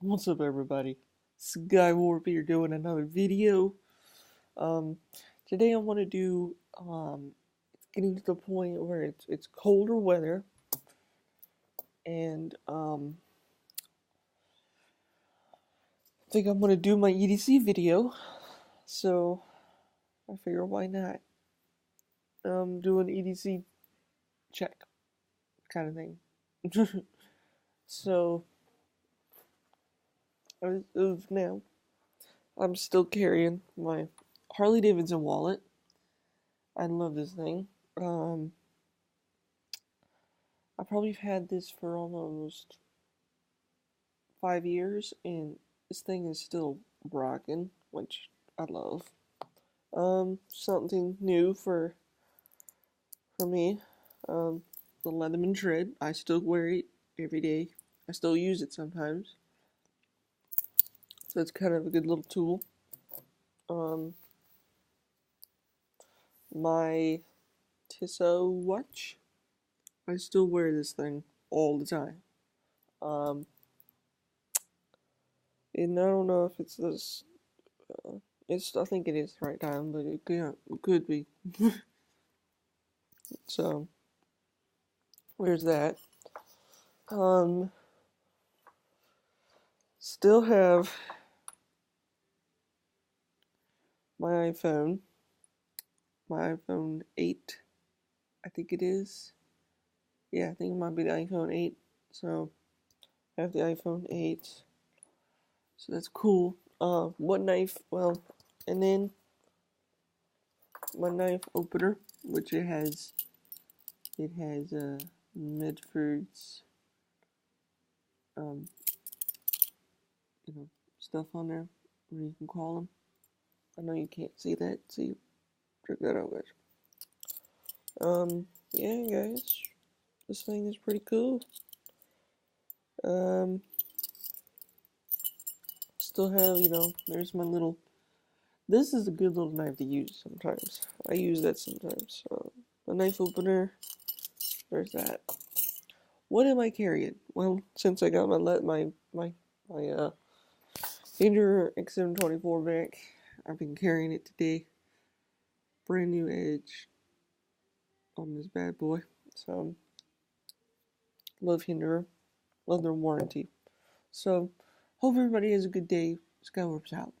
What's up, everybody? Skywarp here doing another video. Um, Today I want to do it's getting to the point where it's colder weather, and I think I'm gonna do my EDC video. So I figure why not? Do an EDC check kind of thing. So as of now, I'm still carrying my Harley Davidson wallet. I love this thing. Um, I probably have had this for almost 5 years, and this thing is still rocking, which I love. Something new for me. The Leatherman Tread. I still wear it every day. I still use it sometimes, so it's kind of a good little tool. Um, my Tissot watch. I still wear this thing all the time. Um, and I don't know if it's this. I think it is the right time, but it could be. So where's that? Um, Still have my iPhone 8, I think it is. Yeah, I think it might be the iPhone 8. So I have the iPhone 8. So that's cool. What knife? Well, and then my knife opener, which it has Medford's um stuff on there, or you can call them. I know you can't see that. See, check that out, guys. Yeah, guys, this thing is pretty cool. Um, Still have, there's my little. This is a good little knife to use sometimes. I use that sometimes. A knife opener. There's that. What am I carrying? Well, since I got my Hinderer X724 back, I've been carrying it today. Brand new edge on this bad boy. So, love Hinderer. Love their warranty. So, hope everybody has a good day. Skywarp's out.